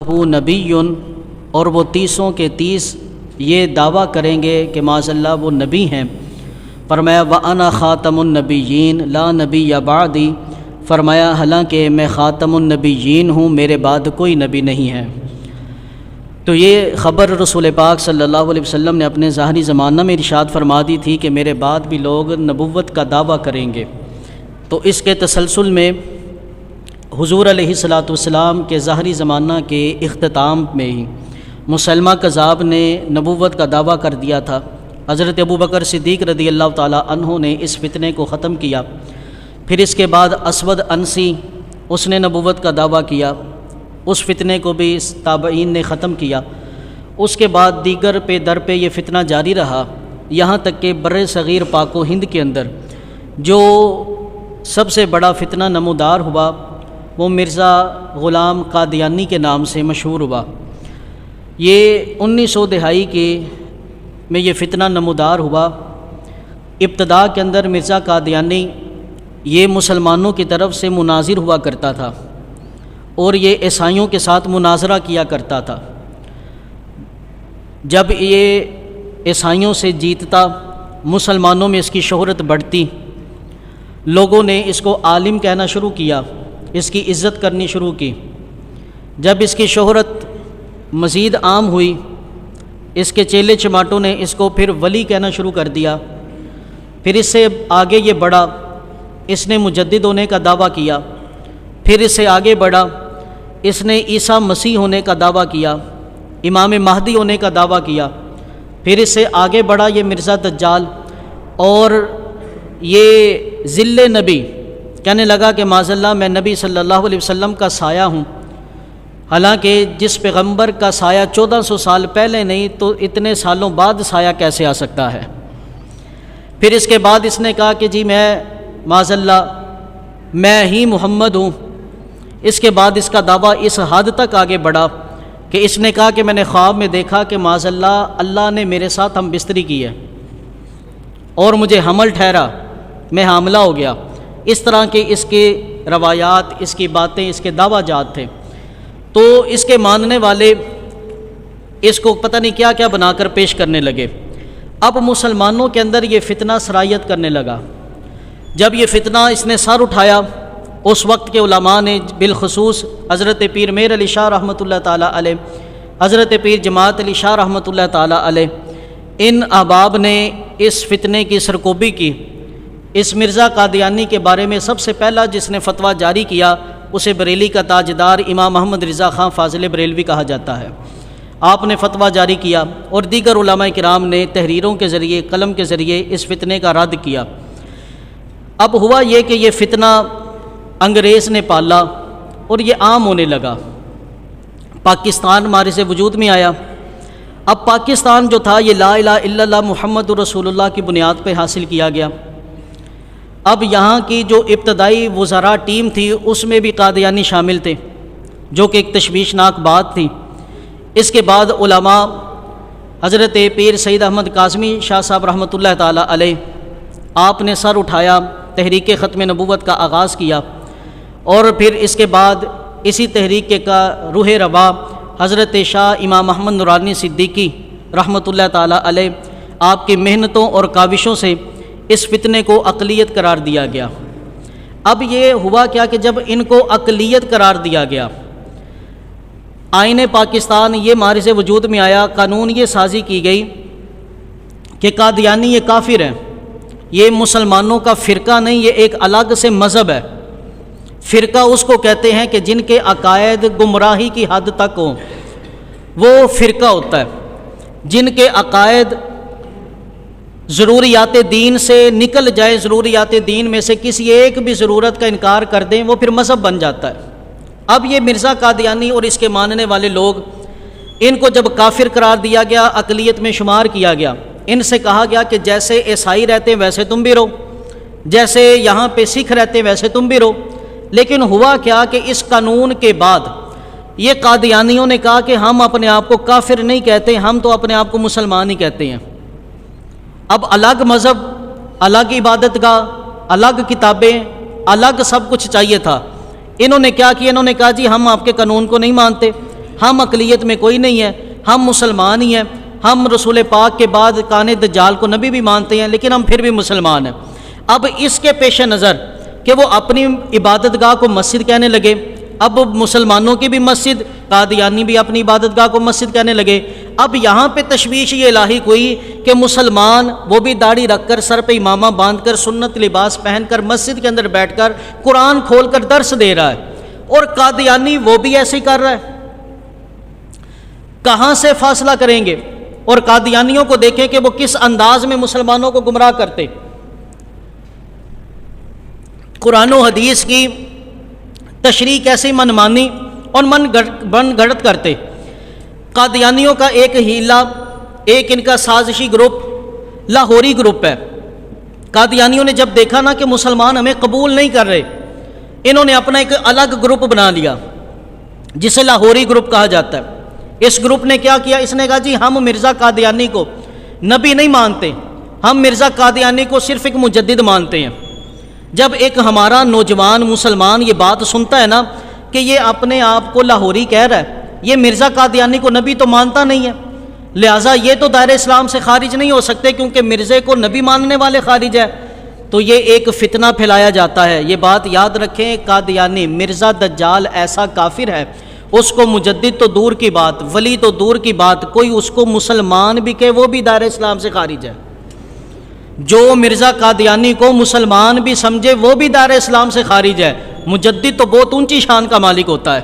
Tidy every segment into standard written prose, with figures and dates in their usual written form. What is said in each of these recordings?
وہ نبی، اور وہ 30 کے 30 یہ دعویٰ کریں گے کہ معاذ اللہ وہ نبی ہیں۔ فرمایا وَأَنَا خَاتَمُ النَّبِيِّينَ لَا نَبِيَّ بَعْدِي، فرمایا حالانکہ میں خاتم النبیین ہوں، میرے بعد کوئی نبی نہیں ہے۔ تو یہ خبر رسول پاک صلی اللہ علیہ وسلم نے اپنے ظاہری زمانہ میں ارشاد فرما دی تھی کہ میرے بعد بھی لوگ نبوت کا دعویٰ کریں گے۔ تو اس کے تسلسل میں حضور علیہ الصلاۃ والسلام کے ظاہری زمانہ کے اختتام میں ہی مسلمہ کذاب نے نبوت کا دعویٰ کر دیا تھا۔ حضرت ابوبکر صدیق رضی اللہ تعالیٰ عنہ نے اس فتنے کو ختم کیا۔ پھر اس کے بعد اسود انسی، اس نے نبوت کا دعویٰ کیا، اس فتنے کو بھی تابعین نے ختم کیا۔ اس کے بعد دیگر پہ در پہ یہ فتنہ جاری رہا، یہاں تک کہ بر صغیر پاک و ہند کے اندر جو سب سے بڑا فتنہ نمودار ہوا وہ مرزا غلام قادیانی کے نام سے مشہور ہوا۔ یہ 1900 دہائی کے میں یہ فتنہ نمودار ہوا۔ ابتدا کے اندر مرزا قادیانی یہ مسلمانوں کی طرف سے مناظر ہوا کرتا تھا اور یہ عیسائیوں کے ساتھ مناظرہ کیا کرتا تھا۔ جب یہ عیسائیوں سے جیتتا، مسلمانوں میں اس کی شہرت بڑھتی، لوگوں نے اس کو عالم کہنا شروع کیا، اس کی عزت کرنی شروع کی۔ جب اس کی شہرت مزید عام ہوئی، اس کے چیلے چماٹوں نے اس کو پھر ولی کہنا شروع کر دیا۔ پھر اس سے آگے یہ بڑھا، اس نے مجدد ہونے کا دعویٰ کیا۔ پھر اس سے آگے بڑھا، اس نے عیسیٰ مسیح ہونے کا دعویٰ کیا، امام مہدی ہونے کا دعویٰ کیا۔ پھر اس سے آگے بڑھا یہ مرزا دجال، اور یہ ذل نبی کہنے لگا کہ معاذ اللہ میں نبی صلی اللہ علیہ وسلم کا سایہ ہوں، حالانکہ جس پیغمبر کا سایہ 1400 سال پہلے نہیں تو اتنے سالوں بعد سایہ کیسے آ سکتا ہے۔ پھر اس کے بعد اس نے کہا کہ جی میں معاذ اللہ میں ہی محمد ہوں۔ اس کے بعد اس کا دعویٰ اس حد تک آگے بڑھا کہ اس نے کہا کہ میں نے خواب میں دیکھا کہ معاذ اللہ نے میرے ساتھ ہم بستری کی ہے اور مجھے حمل ٹھہرا، میں حاملہ ہو گیا۔ اس طرح کے اس کے روایات، اس کی باتیں، اس کے دعویٰ جات تھے۔ تو اس کے ماننے والے اس کو پتہ نہیں کیا کیا بنا کر پیش کرنے لگے۔ اب مسلمانوں کے اندر یہ فتنہ سرایت کرنے لگا۔ جب یہ فتنہ اس نے سر اٹھایا، اس وقت کے علماء نے بالخصوص حضرت پیر میر علی شاہ رحمۃ اللہ تعالیٰ علیہ، حضرت پیر جماعت علی شاہ رحمۃ اللہ تعالیٰ علیہ، ان احباب نے اس فتنے کی سرکوبی کی۔ اس مرزا قادیانی کے بارے میں سب سے پہلا جس نے فتویٰ جاری کیا اسے بریلی کا تاجدار امام محمد رضا خان فاضل بریلوی کہا جاتا ہے۔ آپ نے فتویٰ جاری کیا اور دیگر علماء کرام نے تحریروں کے ذریعے، قلم کے ذریعے اس فتنے کا رد کیا۔ اب ہوا یہ کہ یہ فتنہ انگریز نے پالا اور یہ عام ہونے لگا۔ پاکستان ہمارے سے وجود میں آیا۔ اب پاکستان جو تھا یہ لا الہ الا اللہ محمد رسول اللہ کی بنیاد پہ حاصل کیا گیا۔ اب یہاں کی جو ابتدائی وزراء ٹیم تھی اس میں بھی قادیانی شامل تھے، جو کہ ایک تشویشناک بات تھی۔ اس کے بعد علماء حضرت پیر سید احمد کاظمی شاہ صاحب رحمۃ اللہ تعالیٰ علیہ، آپ نے سر اٹھایا، تحریک ختم نبوت کا آغاز کیا، اور پھر اس کے بعد اسی تحریک کا روح رواں حضرت شاہ امام محمد نورانی صدیقی رحمۃ اللہ تعالیٰ علیہ، آپ کی محنتوں اور کاوشوں سے اس فتنے کو اقلیت قرار دیا گیا۔ اب یہ ہوا کیا کہ جب ان کو اقلیت قرار دیا گیا، آئین پاکستان یہ ہمارے سے وجود میں آیا، قانون یہ سازی کی گئی کہ قادیانی یہ کافر ہیں، یہ مسلمانوں کا فرقہ نہیں، یہ ایک الگ سے مذہب ہے۔ فرقہ اس کو کہتے ہیں کہ جن کے عقائد گمراہی کی حد تک ہوں، وہ فرقہ ہوتا ہے۔ جن کے عقائد ضروریات دین سے نکل جائے، ضروریات دین میں سے کسی ایک بھی ضرورت کا انکار کر دیں، وہ پھر مذہب بن جاتا ہے۔ اب یہ مرزا قادیانی اور اس کے ماننے والے لوگ، ان کو جب کافر قرار دیا گیا، اقلیت میں شمار کیا گیا، ان سے کہا گیا کہ جیسے عیسائی رہتے ہیں ویسے تم بھی رہو، جیسے یہاں پہ سکھ رہتے ہیں ویسے تم بھی رہو۔ لیکن ہوا کیا کہ اس قانون کے بعد یہ قادیانیوں نے کہا کہ ہم اپنے آپ کو کافر نہیں کہتے، ہم تو اپنے آپ کو مسلمان ہی کہتے ہیں۔ اب الگ مذہب، الگ عبادت گاہ، الگ کتابیں، الگ سب کچھ چاہیے تھا۔ انہوں نے کیا کیا؟ انہوں نے کہا جی ہم آپ کے قانون کو نہیں مانتے، ہم اقلیت میں کوئی نہیں ہے، ہم مسلمان ہی ہیں، ہم رسول پاک کے بعد کان دجال کو نبی بھی مانتے ہیں، لیکن ہم پھر بھی مسلمان ہیں۔ اب اس کے پیش نظر کہ وہ اپنی عبادت گاہ کو مسجد کہنے لگے، اب مسلمانوں کی بھی مسجد، قادیانی بھی اپنی عبادت گاہ کو مسجد کہنے لگے۔ اب یہاں پہ تشویش یہ الہی ہوئی کہ مسلمان وہ بھی داڑھی رکھ کر، سر پہ امامہ باندھ کر، سنت لباس پہن کر مسجد کے اندر بیٹھ کر قرآن کھول کر درس دے رہا ہے، اور قادیانی وہ بھی ایسے ہی کر رہا ہے۔ کہاں سے فاصلہ کریں گے؟ اور قادیانیوں کو دیکھیں کہ وہ کس انداز میں مسلمانوں کو گمراہ کرتے، قرآن و حدیث کی تشریح کیسی منمانی اور من گھڑت کرتے۔ قادیانیوں کا ایک ہیلا، ایک ان کا سازشی گروپ لاہوری گروپ ہے۔ قادیانیوں نے جب دیکھا نا کہ مسلمان ہمیں قبول نہیں کر رہے، انہوں نے اپنا ایک الگ گروپ بنا لیا جسے لاہوری گروپ کہا جاتا ہے۔ اس گروپ نے کیا کیا؟ اس نے کہا جی ہم مرزا قادیانی کو نبی نہیں مانتے، ہم مرزا قادیانی کو صرف ایک مجدد مانتے ہیں۔ جب ایک ہمارا نوجوان مسلمان یہ بات سنتا ہے نا کہ یہ اپنے آپ کو لاہوری کہہ رہا ہے، یہ مرزا قادیانی کو نبی تو مانتا نہیں ہے، لہٰذا یہ تو دائرہ اسلام سے خارج نہیں ہو سکتے کیونکہ مرزے کو نبی ماننے والے خارج ہے، تو یہ ایک فتنہ پھیلایا جاتا ہے۔ یہ بات یاد رکھیں، قادیانی مرزا دجال ایسا کافر ہے، اس کو مجدد تو دور کی بات، ولی تو دور کی بات، کوئی اس کو مسلمان بھی کہ وہ بھی دائرہ اسلام سے خارج ہے۔ جو مرزا قادیانی کو مسلمان بھی سمجھے وہ بھی دائرہ اسلام سے خارج ہے۔ مجدد تو بہت اونچی شان کا مالک ہوتا ہے۔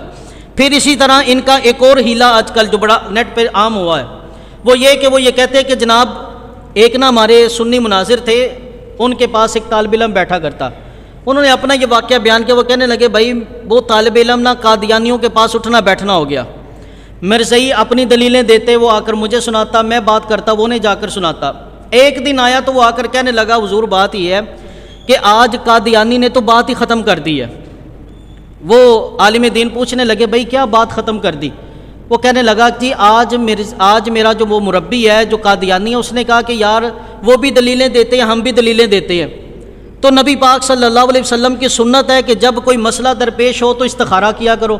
پھر اسی طرح ان کا ایک اور ہیلا آج کل جو بڑا نیٹ پہ عام ہوا ہے وہ یہ کہتے ہیں کہ جناب ایک نا ہمارے سنی مناظر تھے، ان کے پاس ایک طالب علم بیٹھا کرتا، انہوں نے اپنا یہ واقعہ بیان کیا، وہ کہنے لگے بھائی وہ طالب علم نا قادیانیوں کے پاس اٹھنا بیٹھنا ہو گیا، مرزائی اپنی دلیلیں دیتے، وہ آ کر مجھے سناتا، میں بات کرتا، وہ نہیں جا کر سناتا۔ ایک دن آیا تو وہ آ کر کہنے لگا حضور بات یہ ہے کہ آج قادیانی نے تو بات ہی ختم کر دی ہے۔ وہ عالم دین پوچھنے لگے بھائی کیا بات ختم کر دی؟ وہ کہنے لگا کہ آج میرا جو وہ مربی ہے جو قادیانی ہے، اس نے کہا کہ یار وہ بھی دلیلیں دیتے ہیں، ہم بھی دلیلیں دیتے ہیں، تو نبی پاک صلی اللہ علیہ وسلم کی سنت ہے کہ جب کوئی مسئلہ درپیش ہو تو استخارہ کیا کرو،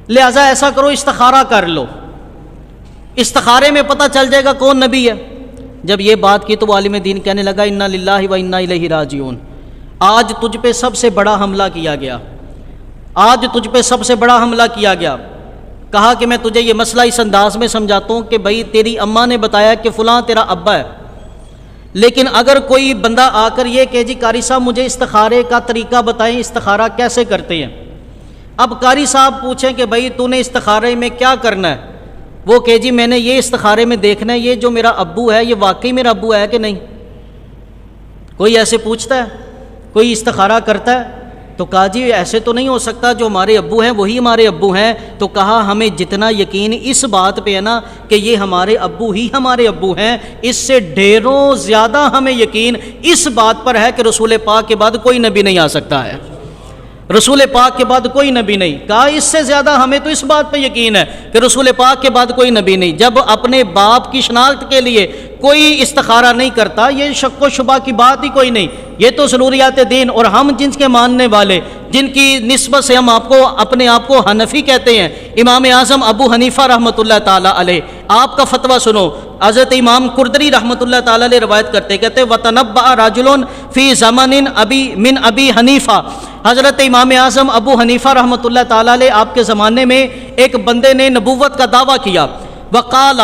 لہٰذا ایسا کرو استخارہ کر لو، استخارے میں پتہ چل جائے گا کون نبی ہے۔ جب یہ بات کی تو وہ عالم دین کہنے لگا انا للہ و انا الیہ راجعون، آج تجھ پہ سب سے بڑا حملہ کیا گیا، آج تجھ پہ سب سے بڑا حملہ کیا گیا۔ کہا کہ میں تجھے یہ مسئلہ اس انداز میں سمجھاتا ہوں کہ بھائی تیری اماں نے بتایا کہ فلاں تیرا ابا ہے، لیکن اگر کوئی بندہ آ کر یہ کہ جی قاری صاحب مجھے استخارے کا طریقہ بتائیں، استخارہ کیسے کرتے ہیں، اب قاری صاحب پوچھیں کہ بھائی تو نے استخارے میں کیا کرنا ہے، وہ کہ جی میں نے یہ استخارے میں دیکھنا ہے یہ جو میرا ابو ہے یہ واقعی میرا ابو ہے کہ نہیں۔ کوئی ایسے پوچھتا ہے، کوئی استخارہ کرتا ہے؟ تو کہا جی ایسے تو نہیں ہو سکتا، جو ہمارے ابو ہیں وہی ہمارے ابو ہیں۔ تو کہا ہمیں جتنا یقین اس بات پہ ہے نا کہ یہ ہمارے ابو ہی ہمارے ابو ہیں، اس سے ڈھیروں زیادہ ہمیں یقین اس بات پر ہے کہ رسول پاک کے بعد کوئی نبی نہیں آ سکتا ہے، رسول پاک کے بعد کوئی نبی نہیں۔ کہا اس سے زیادہ ہمیں تو اس بات پہ یقین ہے کہ رسول پاک کے بعد کوئی نبی نہیں۔ جب اپنے باپ کی شناخت کے لیے کوئی استخارہ نہیں کرتا، یہ شک و شبہ کی بات ہی کوئی نہیں، یہ تو ضروریات دین، اور ہم جن کے ماننے والے، جن کی نسبت سے ہم اپنے آپ کو حنفی کہتے ہیں، امام اعظم ابو حنیفہ رحمۃ اللہ تعالیٰ علیہ، آپ کا فتویٰ سنو۔ حضرت امام قردری رحمۃ اللہ تعالیٰ علیہ روایت کہتے وَتَنَبَّأَ رَجُلٌ فِي زَمَنٍ من ابی حنیفہ، حضرت امام اعظم ابو حنیفہ رحمۃ اللہ تعالیٰ علیہ آپ کے زمانے میں ایک بندے نے نبوت کا دعویٰ کیا، وقال،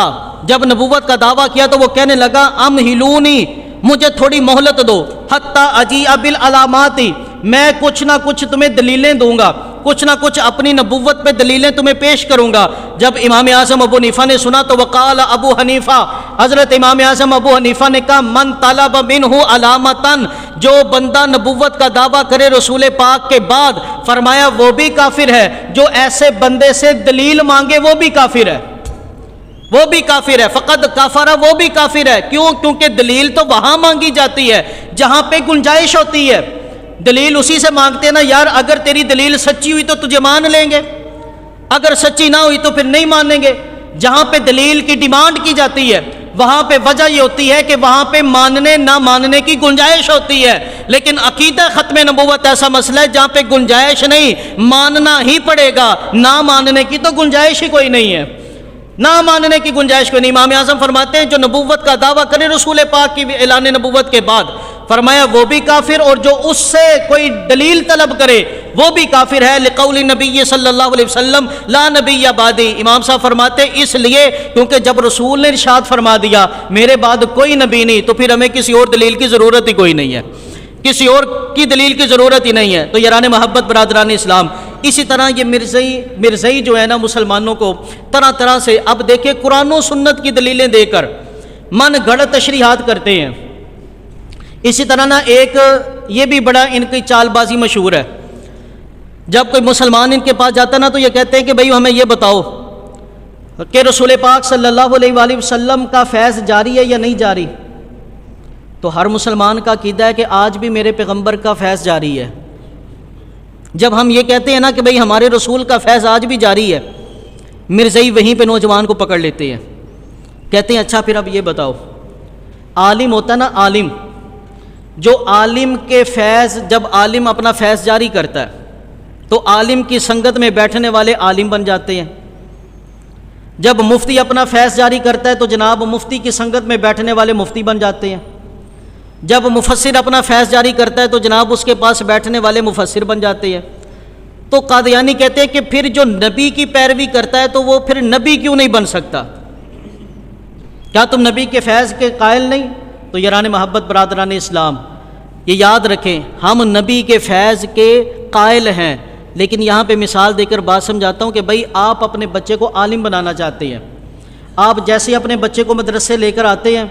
جب نبوت کا دعویٰ کیا تو وہ کہنے لگا امہلونی، مجھے تھوڑی مہلت دو، حتی اجیء بالعلامات، میں کچھ نہ کچھ تمہیں دلیلیں دوں گا، کچھ نہ کچھ اپنی نبوت پہ دلیلیں تمہیں پیش کروں گا۔ جب امام اعظم ابو حنیفہ نے سنا تو وقال ابو حنیفہ، حضرت امام اعظم ابو حنیفہ نے کہا من طلب منہ علامتن، جو بندہ نبوت کا دعویٰ کرے رسول پاک کے بعد، فرمایا وہ بھی کافر ہے، جو ایسے بندے سے دلیل مانگے وہ بھی کافر ہے، وہ بھی کافر ہے، فقد کافر، وہ بھی کافر ہے۔ کیوں؟ کیونکہ دلیل تو وہاں مانگی جاتی ہے جہاں پہ گنجائش ہوتی ہے، دلیل اسی سے مانگتے ہیں نا یار، اگر تیری دلیل سچی ہوئی تو تجھے مان لیں گے، اگر سچی نہ ہوئی تو پھر نہیں مانیں گے۔ جہاں پہ دلیل کی ڈیمانڈ کی جاتی ہے وہاں پہ وجہ یہ ہوتی ہے کہ وہاں پہ ماننے نہ ماننے کی گنجائش ہوتی ہے، لیکن عقیدہ ختم نبوت ایسا مسئلہ ہے جہاں پہ گنجائش نہیں، ماننا ہی پڑے گا، نہ ماننے کی تو گنجائش ہی کوئی نہیں ہے، نہ ماننے کی گنجائش کوئی نہیں۔ امام اعظم فرماتے ہیں جو نبوت کا دعویٰ کرے رسول پاک کی اعلان نبوت کے بعد، فرمایا وہ بھی کافر، اور جو اس سے کوئی دلیل طلب کرے وہ بھی کافر ہے، لقول نبی صلی اللہ علیہ وسلم لا نبی بعدی۔ امام صاحب فرماتے ہیں اس لیے کیونکہ جب رسول نے ارشاد فرما دیا میرے بعد کوئی نبی نہیں، تو پھر ہمیں کسی اور دلیل کی ضرورت ہی کوئی نہیں ہے، کسی اور کی دلیل کی ضرورت ہی نہیں ہے۔ تو یاران محبت برادران اسلام، اسی طرح یہ مرزئی جو ہے نا مسلمانوں کو طرح طرح سے اب دیکھیں قرآن و سنت کی دلیلیں دے کر من گھڑت تشریحات کرتے ہیں۔ اسی طرح نا ایک یہ بھی بڑا ان کی چال بازی مشہور ہے، جب کوئی مسلمان ان کے پاس جاتا نا تو یہ کہتے ہیں کہ بھئی ہمیں یہ بتاؤ کہ رسول پاک صلی اللہ علیہ وآلہ وسلم کا فیض جاری ہے یا نہیں جاری؟ تو ہر مسلمان کا عقیدہ ہے کہ آج بھی میرے پیغمبر کا فیض جاری ہے۔ جب ہم یہ کہتے ہیں نا کہ بھئی ہمارے رسول کا فیض آج بھی جاری ہے، مرزئی وہیں پہ نوجوان کو پکڑ لیتے ہیں، کہتے ہیں اچھا پھر اب یہ بتاؤ، عالم ہوتا ہے نا عالم، جو عالم کے فیض، جب عالم اپنا فیض جاری کرتا ہے تو عالم کی سنگت میں بیٹھنے والے عالم بن جاتے ہیں، جب مفتی اپنا فیض جاری کرتا ہے تو جناب مفتی کی سنگت میں بیٹھنے والے مفتی بن جاتے ہیں، جب مفسر اپنا فیض جاری کرتا ہے تو جناب اس کے پاس بیٹھنے والے مفسر بن جاتے ہیں۔ تو قادیانی کہتے ہیں کہ پھر جو نبی کی پیروی کرتا ہے تو وہ پھر نبی کیوں نہیں بن سکتا؟ کیا تم نبی کے فیض کے قائل نہیں؟ تو یاران محبت برادران اسلام، یہ یاد رکھیں ہم نبی کے فیض کے قائل ہیں، لیکن یہاں پہ مثال دے کر بات سمجھاتا ہوں کہ بھائی آپ اپنے بچے کو عالم بنانا چاہتے ہیں، آپ جیسے اپنے بچے کو مدرسے لے کر آتے ہیں،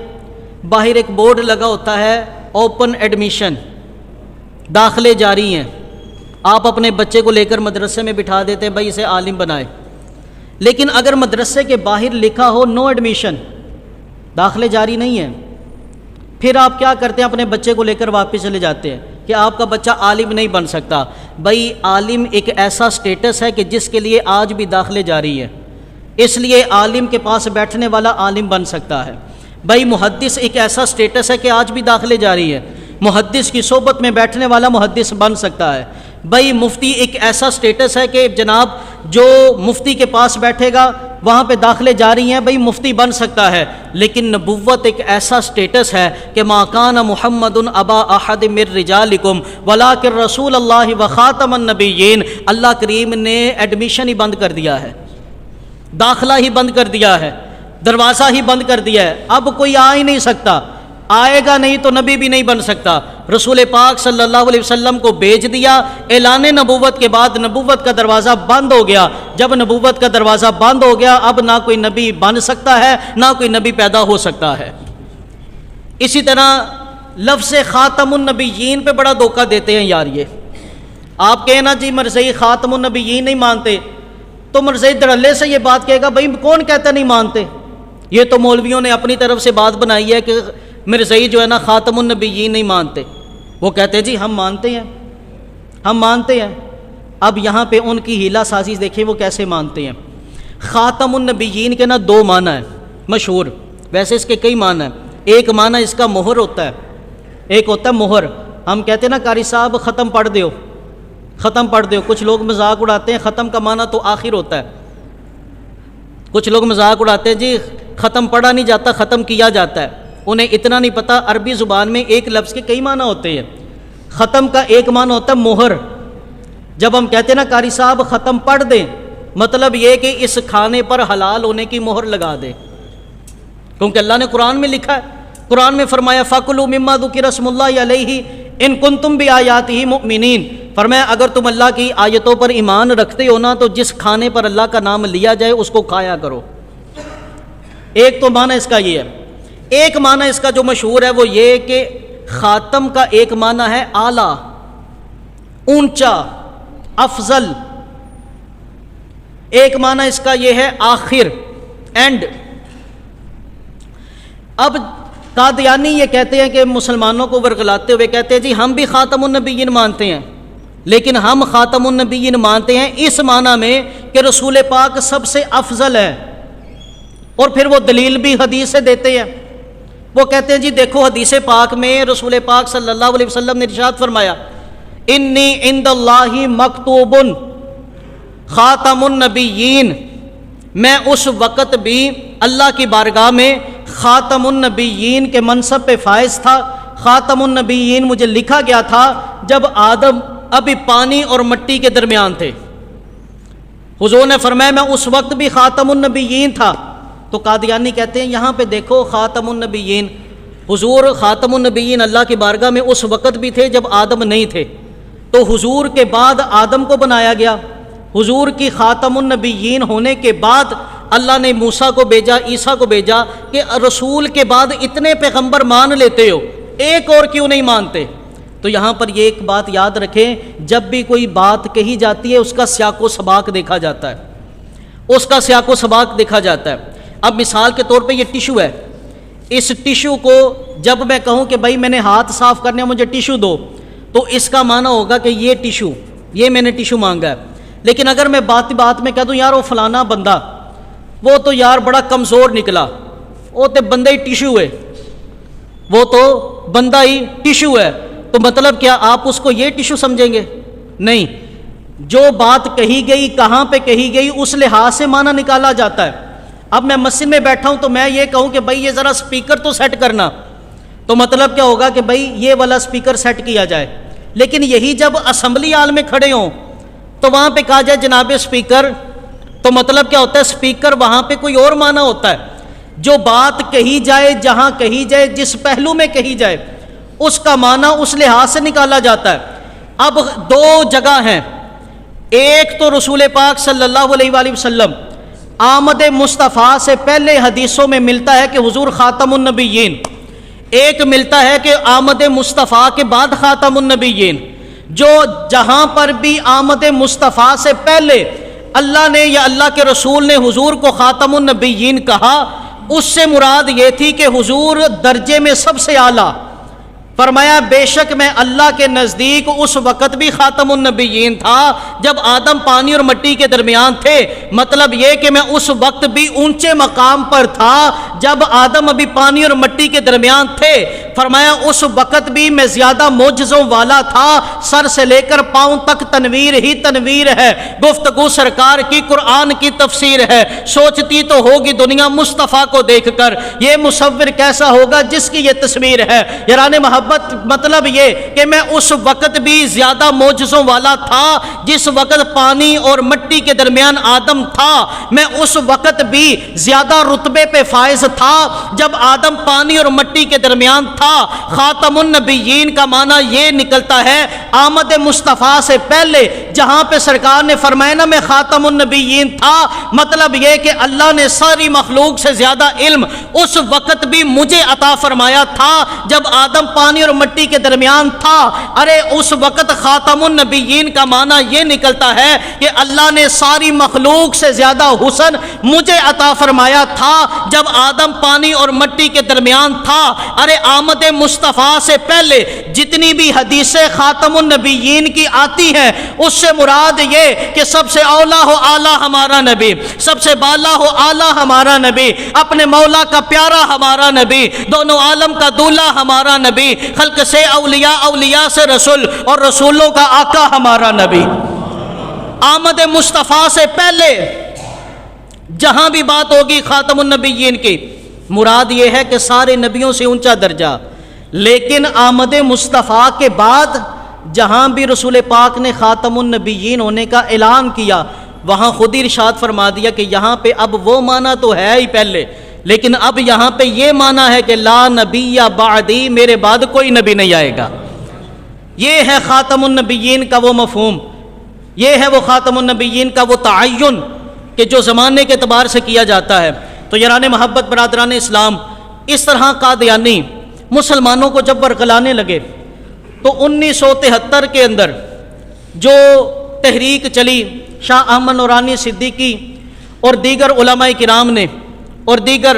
باہر ایک بورڈ لگا ہوتا ہے اوپن ایڈمیشن، داخلے جاری ہیں، آپ اپنے بچے کو لے کر مدرسے میں بٹھا دیتے ہیں بھائی اسے عالم بنائے، لیکن اگر مدرسے کے باہر لکھا ہو نو ایڈمیشن، داخلے جاری نہیں ہیں، پھر آپ کیا کرتے ہیں؟ اپنے بچے کو لے کر واپس چلے جاتے ہیں کہ آپ کا بچہ عالم نہیں بن سکتا۔ بھائی عالم ایک ایسا سٹیٹس ہے کہ جس کے لیے آج بھی داخلے جاری ہے، اس لیے عالم کے پاس بیٹھنے والا عالم بن سکتا ہے۔ بھائی محدث ایک ایسا سٹیٹس ہے کہ آج بھی داخلے جاری ہے، محدث کی صحبت میں بیٹھنے والا محدث بن سکتا ہے۔ بھائی مفتی ایک ایسا سٹیٹس ہے کہ جناب جو مفتی کے پاس بیٹھے گا وہاں پہ داخلے جاری ہیں، بھئی مفتی بن سکتا ہے، لیکن نبوت ایک ایسا سٹیٹس ہے کہ ما کان محمد ابا احد من رجالکم ولکن رسول اللہ وخاتم النبیین۔ اللہ کریم نے ایڈمیشن ہی بند کر دیا ہے، داخلہ ہی بند کر دیا ہے، دروازہ ہی بند کر دیا ہے، اب کوئی آ ہی نہیں سکتا، آئے گا نہیں تو نبی بھی نہیں بن سکتا۔ رسول پاک صلی اللہ علیہ وسلم کو بھیج دیا، اعلان نبوت کے بعد نبوت کا دروازہ بند ہو گیا، جب نبوت کا دروازہ بند ہو گیا اب نہ کوئی نبی بن سکتا ہے نہ کوئی نبی پیدا ہو سکتا ہے۔ اسی طرح لفظ خاتم النبیین پہ بڑا دھوکہ دیتے ہیں یار، یہ آپ کہیں نا جی مرزئی خاتم النبیین نہیں مانتے، تو مرزئی دھڑلے سے یہ بات کہے گا بھائی کون کہتا نہیں مانتے؟ یہ تو مولویوں نے اپنی طرف سے بات بنائی ہے کہ مرزئی جو ہے نا خاتم النبیین نہیں مانتے، وہ کہتے ہیں جی ہم مانتے ہیں، ہم مانتے ہیں۔ اب یہاں پہ ان کی ہیلا سازی دیکھیں وہ کیسے مانتے ہیں۔ خاتم النبیین کے نا دو معنی ہیں مشہور، ویسے اس کے کئی معنی ہیں۔ ایک معنی اس کا مہر ہوتا ہے، ایک ہوتا ہے مہر، ہم کہتے ہیں نا قاری صاحب ختم پڑھ دیو، ختم پڑھ دیو، کچھ لوگ مذاق اڑاتے ہیں ختم کا معنی تو آخر ہوتا ہے، کچھ لوگ مذاق اڑاتے ہیں جی ختم پڑھا نہیں جاتا ختم کیا جاتا ہے، انہیں اتنا نہیں پتہ عربی زبان میں ایک لفظ کے کئی معنی ہوتے ہیں۔ ختم کا ایک معنی ہوتا ہے مہر، جب ہم کہتے ہیں نا قاری صاحب ختم پڑھ دیں، مطلب یہ کہ اس کھانے پر حلال ہونے کی مہر لگا دے، کیونکہ اللہ نے قرآن میں لکھا ہے، قرآن میں فرمایا فَكُلُوا مِمَّا ذُكِرَ اسْمُ اللَّهِ عَلَيْهِ إِن كُنتُم بِآيَاتِهِ مُؤْمِنِينَ۔ فرمایا اگر تم اللہ کی آیتوں پر ایمان رکھتے ہو نا تو جس کھانے پر اللہ کا نام لیا جائے اس کو کھایا کرو۔ ایک تو معنی اس کا یہ ہے۔ ایک معنی اس کا جو مشہور ہے وہ یہ کہ خاتم کا ایک معنی ہے اعلیٰ، اونچا، افضل۔ ایک معنی اس کا یہ ہے آخر، اینڈ۔ اب قادیانی یہ کہتے ہیں کہ مسلمانوں کو ورغلاتے ہوئے کہتے ہیں جی ہم بھی خاتم النبیین مانتے ہیں، لیکن ہم خاتم النبیین مانتے ہیں اس معنی میں کہ رسول پاک سب سے افضل ہے، اور پھر وہ دلیل بھی حدیث سے دیتے ہیں. وہ کہتے ہیں جی دیکھو حدیث پاک میں رسول پاک صلی اللہ علیہ وسلم نے ارشاد فرمایا انی عند اللہ مکتوب خاتم النبیین، میں اس وقت بھی اللہ کی بارگاہ میں خاتم النبیین کے منصب پہ فائز تھا. خاتم النبیین مجھے لکھا گیا تھا جب آدم ابھی پانی اور مٹی کے درمیان تھے. حضور نے فرمایا میں اس وقت بھی خاتم النبیین تھا. تو قادیانی کہتے ہیں یہاں پہ دیکھو خاتم النبیین، حضور خاتم النبیین اللہ کی بارگاہ میں اس وقت بھی تھے جب آدم نہیں تھے، تو حضور کے بعد آدم کو بنایا گیا. حضور کی خاتم النبیین ہونے کے بعد اللہ نے موسیٰ کو بھیجا، عیسیٰ کو بھیجا کہ رسول کے بعد اتنے پیغمبر مان لیتے ہو، ایک اور کیوں نہیں مانتے؟ تو یہاں پر یہ ایک بات یاد رکھیں، جب بھی کوئی بات کہی جاتی ہے اس کا سیاق و سباق دیکھا جاتا ہے، اس کا سیاق و سباق دیکھا جاتا ہے. اب مثال کے طور پہ یہ ٹیشو ہے، اس ٹیشو کو جب میں کہوں کہ بھائی میں نے ہاتھ صاف کرنے مجھے ٹیشو دو، تو اس کا معنی ہوگا کہ یہ ٹیشو، یہ میں نے ٹیشو مانگا ہے. لیکن اگر میں بات میں کہہ دوں یار وہ فلانا بندہ وہ تو یار بڑا کمزور نکلا، وہ تو بندہ ہی ٹیشو ہے، وہ تو بندہ ہی ٹیشو ہے، تو مطلب کیا آپ اس کو یہ ٹیشو سمجھیں گے؟ نہیں، جو بات کہی گئی کہاں پہ کہی گئی اس لحاظ سے معنی نکالا جاتا ہے. اب میں مسجد میں بیٹھا ہوں تو میں یہ کہوں کہ بھائی یہ ذرا سپیکر تو سیٹ کرنا، تو مطلب کیا ہوگا کہ بھائی یہ والا سپیکر سیٹ کیا جائے. لیکن یہی جب اسمبلی ہال میں کھڑے ہوں تو وہاں پہ کہا جائے جناب سپیکر، تو مطلب کیا ہوتا ہے؟ سپیکر وہاں پہ کوئی اور معنی ہوتا ہے. جو بات کہی جائے جہاں کہی جائے جس پہلو میں کہی جائے اس کا معنی اس لحاظ سے نکالا جاتا ہے. اب دو جگہ ہیں، ایک تو رسول پاک صلی اللہ علیہ وآلہ وسلم آمد مصطفیٰ سے پہلے حدیثوں میں ملتا ہے کہ حضور خاتم النبیین، ایک ملتا ہے کہ آمد مصطفیٰ کے بعد خاتم النبیین. جو جہاں پر بھی آمد مصطفیٰ سے پہلے اللہ نے یا اللہ کے رسول نے حضور کو خاتم النبیین کہا، اس سے مراد یہ تھی کہ حضور درجے میں سب سے اعلیٰ. فرمایا بے شک میں اللہ کے نزدیک اس وقت بھی خاتم النبیین تھا جب آدم پانی اور مٹی کے درمیان تھے. مطلب یہ کہ میں اس وقت بھی اونچے مقام پر تھا جب آدم ابھی پانی اور مٹی کے درمیان تھے. فرمایا اس وقت بھی میں زیادہ معجزوں والا تھا، سر سے لے کر پاؤں تک تنویر ہی تنویر ہے، گفتگو سرکار کی قرآن کی تفسیر ہے. سوچتی تو ہوگی دنیا مصطفیٰ کو دیکھ کر یہ مصور کیسا ہوگا جس کی یہ تصویر ہے. یاران محبت مطلب یہ کہ میں اس وقت بھی زیادہ معجزوں والا تھا جس وقت پانی اور مٹی کے درمیان آدم تھا. میں اس وقت بھی زیادہ رتبے پہ فائز تھا جب آدم پانی اور مٹی کے درمیان تھا. خاتم النبیین کا معنی یہ نکلتا ہے آمد مصطفیٰ سے پہلے جہاں پہ سرکار نے فرمایا نا میں خاتم النبیین تھا، مطلب یہ کہ اللہ نے ساری مخلوق سے زیادہ علم اس وقت بھی مجھے عطا فرمایا تھا جب آدم پانی اور مٹی کے درمیان تھا. ارے اس وقت خاتم النبیین کا معنی یہ نکلتا ہے کہ اللہ نے ساری مخلوق سے زیادہ حسن مجھے عطا فرمایا تھا جب آدم پانی اور مٹی کے درمیان تھا. ارے آمد مصطفیٰ سے پہلے جتنی بھی حدیثیں خاتم النبیین کی آتی ہیں اس سے مراد یہ کہ سب سے اولا ہو اعلیٰ ہمارا نبی، سب سے بالا ہو اعلیٰ ہمارا نبی، اپنے مولا کا پیارا ہمارا نبی، دونوں عالم کا دولہ ہمارا نبی، خلق سے اولیاء، اولیاء سے رسول اور رسولوں کا آقا ہمارا نبی. آمد مصطفیٰ سے پہلے جہاں بھی بات ہوگی خاتم النبیین کی مراد یہ ہے کہ سارے نبیوں سے اونچا درجہ. لیکن آمد مصطفیٰ کے بعد جہاں بھی رسول پاک نے خاتم النبیین ہونے کا اعلان کیا وہاں خود ہی ارشاد فرما دیا کہ یہاں پہ اب وہ معنی تو ہے ہی پہلے، لیکن اب یہاں پہ یہ معنی ہے کہ لا نبی بعدی، میرے بعد کوئی نبی نہیں آئے گا. یہ ہے خاتم النبیین کا وہ مفہوم، یہ ہے وہ خاتم النبیین کا وہ تعین کہ جو زمانے کے اعتبار سے کیا جاتا ہے. تو یاران محبت برادران اسلام، اس طرح قادیانی مسلمانوں کو جب ورغلانے لگے تو 1973 کے اندر جو تحریک چلی شاہ احمد نورانی صدیقی اور دیگر علماء کرام نے اور دیگر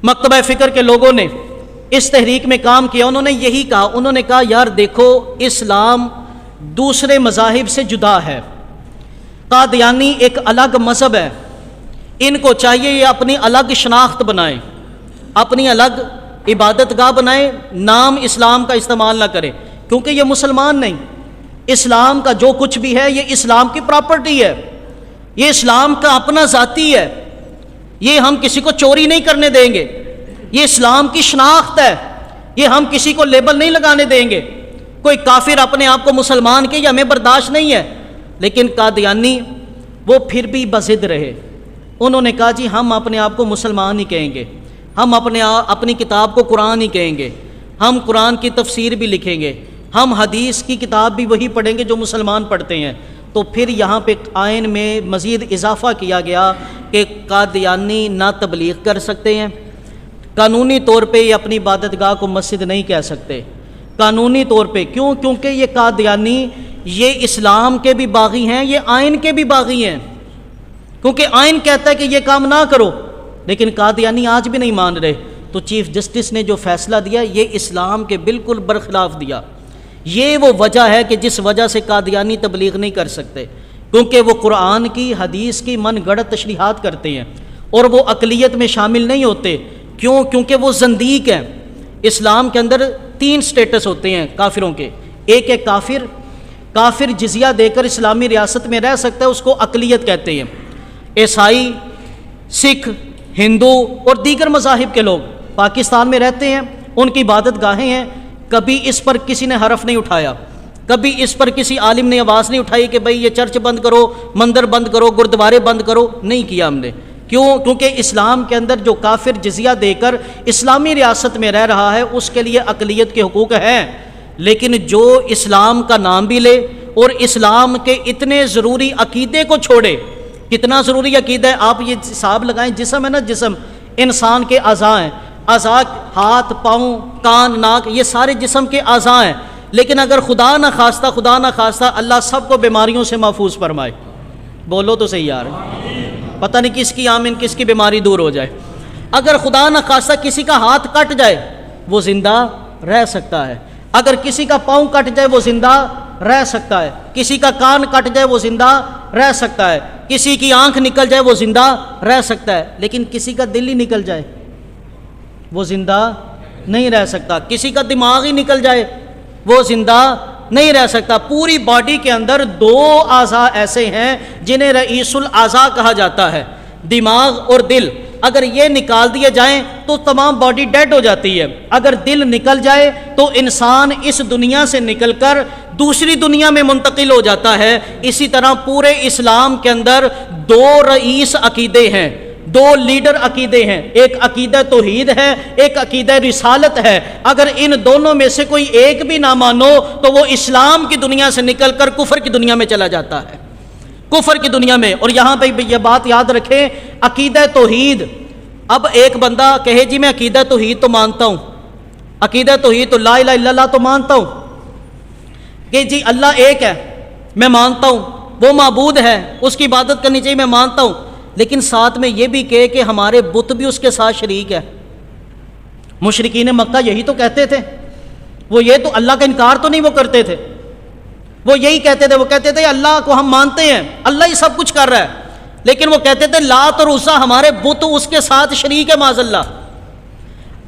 مکتبہ فکر کے لوگوں نے اس تحریک میں کام کیا، انہوں نے یہی کہا، انہوں نے کہا یار دیکھو اسلام دوسرے مذاہب سے جدا ہے، قادیانی ایک الگ مذہب ہے، ان کو چاہیے یہ اپنی الگ شناخت بنائیں، اپنی الگ عبادت گاہ بنائیں، نام اسلام کا استعمال نہ کریں، کیونکہ یہ مسلمان نہیں۔ اسلام کا جو کچھ بھی ہے یہ اسلام کی پراپرٹی ہے، یہ اسلام کا اپنا ذاتی ہے، یہ ہم کسی کو چوری نہیں کرنے دیں گے، یہ اسلام کی شناخت ہے، یہ ہم کسی کو لیبل نہیں لگانے دیں گے۔ کوئی کافر اپنے آپ کو مسلمان کے، یہ ہمیں برداشت نہیں ہے۔ لیکن قادیانی وہ پھر بھی بضد رہے، انہوں نے کہا جی ہم اپنے آپ کو مسلمان ہی کہیں گے، ہم اپنی کتاب کو قرآن ہی کہیں گے، ہم قرآن کی تفسیر بھی لکھیں گے، ہم حدیث کی کتاب بھی وہی پڑھیں گے جو مسلمان پڑھتے ہیں۔ تو پھر یہاں پہ آئین میں مزید اضافہ کیا گیا کہ قادیانی نہ تبلیغ کر سکتے ہیں، قانونی طور پہ یہ اپنی عبادت گاہ کو مسجد نہیں کہہ سکتے، قانونی طور پہ۔ کیوں؟ کیونکہ یہ قادیانی یہ اسلام کے بھی باغی ہیں، یہ آئین کے بھی باغی ہیں، کیونکہ آئین کہتا ہے کہ یہ کام نہ کرو، لیکن قادیانی آج بھی نہیں مان رہے۔ تو چیف جسٹس نے جو فیصلہ دیا یہ اسلام کے بالکل برخلاف دیا۔ یہ وہ وجہ ہے کہ جس وجہ سے قادیانی تبلیغ نہیں کر سکتے، کیونکہ وہ قرآن کی حدیث کی من گڑت تشریحات کرتے ہیں اور وہ اقلیت میں شامل نہیں ہوتے۔ کیوں؟ کیونکہ وہ زندیق ہیں۔ اسلام کے اندر 3 سٹیٹس ہوتے ہیں کافروں کے، ایک ہے کافر، کافر جزیہ دے کر اسلامی ریاست میں رہ سکتا ہے، اس کو اقلیت کہتے ہیں۔ عیسائی، سکھ، ہندو اور دیگر مذاہب کے لوگ پاکستان میں رہتے ہیں، ان کی عبادت گاہیں ہیں، کبھی اس پر کسی نے حرف نہیں اٹھایا، کبھی اس پر کسی عالم نے آواز نہیں اٹھائی کہ بھئی یہ چرچ بند کرو، مندر بند کرو، گردوارے بند کرو، نہیں کیا ہم نے۔ کیوں؟ کیونکہ اسلام کے اندر جو کافر جزیہ دے کر اسلامی ریاست میں رہ رہا ہے اس کے لیے اقلیت کے حقوق ہیں، لیکن جو اسلام کا نام بھی لے اور اسلام کے اتنے ضروری عقیدے کو چھوڑے۔ کتنا ضروری عقیدہ ہے آپ یہ حساب لگائیں، جسم ہے نا، جسم انسان کے اعضاء ہیں، اعضاء ہاتھ، پاؤں، کان، ناک، یہ سارے جسم کے اعضاء ہیں، لیکن اگر خدا نہ خواستہ اللہ سب کو بیماریوں سے محفوظ فرمائے، بولو تو صحیح یار، پتہ نہیں کس کی آمین کس کی بیماری دور ہو جائے۔ اگر خدا نہ خواستہ کسی کا ہاتھ کٹ جائے وہ زندہ رہ سکتا ہے، اگر کسی کا پاؤں کٹ جائے وہ زندہ رہ سکتا ہے، کسی کا کان کٹ جائے وہ زندہ رہ سکتا ہے، کسی کی آنکھ نکل جائے وہ زندہ رہ سکتا ہے، لیکن کسی کا دل ہی نکل جائے وہ زندہ نہیں رہ سکتا، کسی کا دماغ ہی نکل جائے وہ زندہ نہیں رہ سکتا۔ پوری باڈی کے اندر 2 اعضاء ایسے ہیں جنہیں رئیس الاعضاء کہا جاتا ہے، دماغ اور دل۔ اگر یہ نکال دیے جائیں تو تمام باڈی ڈیڈ ہو جاتی ہے، اگر دل نکل جائے تو انسان اس دنیا سے نکل کر دوسری دنیا میں منتقل ہو جاتا ہے۔ اسی طرح پورے اسلام کے اندر 2 رئیس عقیدے ہیں، 2 لیڈر عقیدے ہیں، ایک عقیدہ توحید ہے، ایک عقیدہ رسالت ہے۔ اگر ان دونوں میں سے کوئی ایک بھی نہ مانو تو وہ اسلام کی دنیا سے نکل کر کفر کی دنیا میں چلا جاتا ہے، کفر کی دنیا میں۔ اور یہاں پہ یہ بات یاد رکھیں، عقیدہ توحید، اب ایک بندہ کہے جی میں عقیدہ توحید تو مانتا ہوں، عقیدہ توحید تو لا الہ الا اللہ تو مانتا ہوں، کہ جی اللہ ایک ہے میں مانتا ہوں، وہ معبود ہے اس کی عبادت کرنی چاہیے میں مانتا ہوں، لیکن ساتھ میں یہ بھی کہے کہ ہمارے بت بھی اس کے ساتھ شریک ہے۔ مشرکین مکہ یہی تو کہتے تھے، وہ یہ تو اللہ کا انکار تو نہیں وہ کرتے تھے، وہ یہی کہتے تھے، وہ کہتے تھے اللہ کو ہم مانتے ہیں، اللہ ہی سب کچھ کر رہا ہے، لیکن وہ کہتے تھے لات اور عزیٰ ہمارے بت اس کے ساتھ شریک ہے معاذ اللہ۔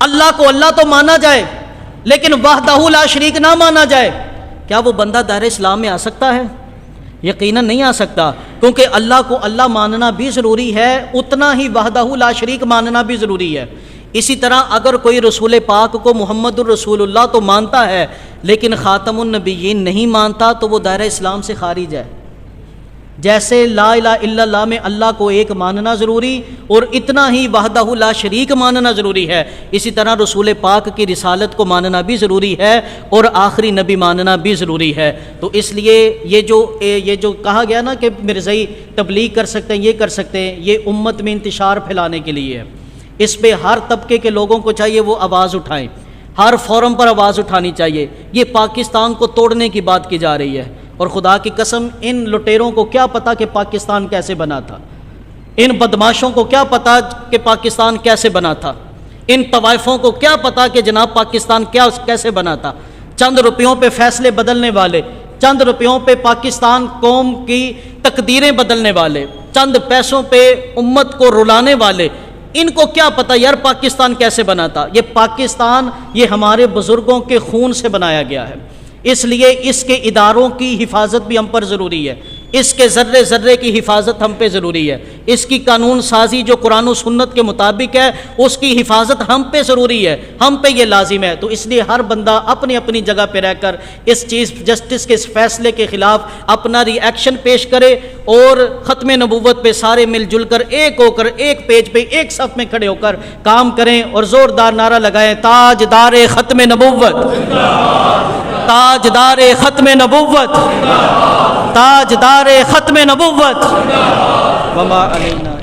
اللہ کو اللہ تو مانا جائے لیکن وحدہ لا شریک نہ مانا جائے، کیا وہ بندہ دائرہ اسلام میں آ سکتا ہے؟ یقیناً نہیں آ سکتا، کیونکہ اللہ کو اللہ ماننا بھی ضروری ہے، اتنا ہی وحدہ لا شریک ماننا بھی ضروری ہے۔ اسی طرح اگر کوئی رسول پاک کو محمد الرسول اللہ تو مانتا ہے لیکن خاتم النبیین نہیں مانتا تو وہ دائرہ اسلام سے خارج ہے۔ جیسے لا الہ الا اللہ میں اللہ کو ایک ماننا ضروری اور اتنا ہی وحدہ لا شریک ماننا ضروری ہے، اسی طرح رسول پاک کی رسالت کو ماننا بھی ضروری ہے اور آخری نبی ماننا بھی ضروری ہے۔ تو اس لیے یہ جو کہا گیا نا کہ مرزائی تبلیغ کر سکتے ہیں، یہ کر سکتے ہیں، یہ امت میں انتشار پھیلانے کے لیے ہے۔ اس پہ ہر طبقے کے لوگوں کو چاہیے وہ آواز اٹھائیں، ہر فورم پر آواز اٹھانی چاہیے۔ یہ پاکستان کو توڑنے کی بات کی جا رہی ہے، اور خدا کی قسم ان لٹیروں کو کیا پتا کہ پاکستان کیسے بنا تھا، ان بدماشوں کو کیا پتا کہ پاکستان کیسے بنا تھا، ان طوائفوں کو کیا پتا کہ جناب پاکستان کیسے بنا تھا۔ چند روپیوں پہ فیصلے بدلنے والے، چند روپیوں پہ پاکستان قوم کی تقدیریں بدلنے والے، چند پیسوں پہ امت کو رلانے والے، ان کو کیا پتہ یار پاکستان کیسے بنا تھا؟ یہ پاکستان یہ ہمارے بزرگوں کے خون سے بنایا گیا ہے، اس لیے اس کے اداروں کی حفاظت بھی ہم پر ضروری ہے، اس کے ذرے ذرے کی حفاظت ہم پہ ضروری ہے، اس کی قانون سازی جو قرآن و سنت کے مطابق ہے اس کی حفاظت ہم پہ ضروری ہے، ہم پہ یہ لازم ہے۔ تو اس لیے ہر بندہ اپنی اپنی جگہ پہ رہ کر اس چیف جسٹس کے اس فیصلے کے خلاف اپنا ری ایکشن پیش کرے، اور ختم نبوت پہ سارے مل جل کر ایک ہو کر ایک پیج پہ ایک صف میں کھڑے ہو کر کام کریں، اور زوردار نعرہ لگائیں، تاجدار ختم نبوت، تاجدار ختم نبوت، تاجدار ختم نبوت، وما علینا۔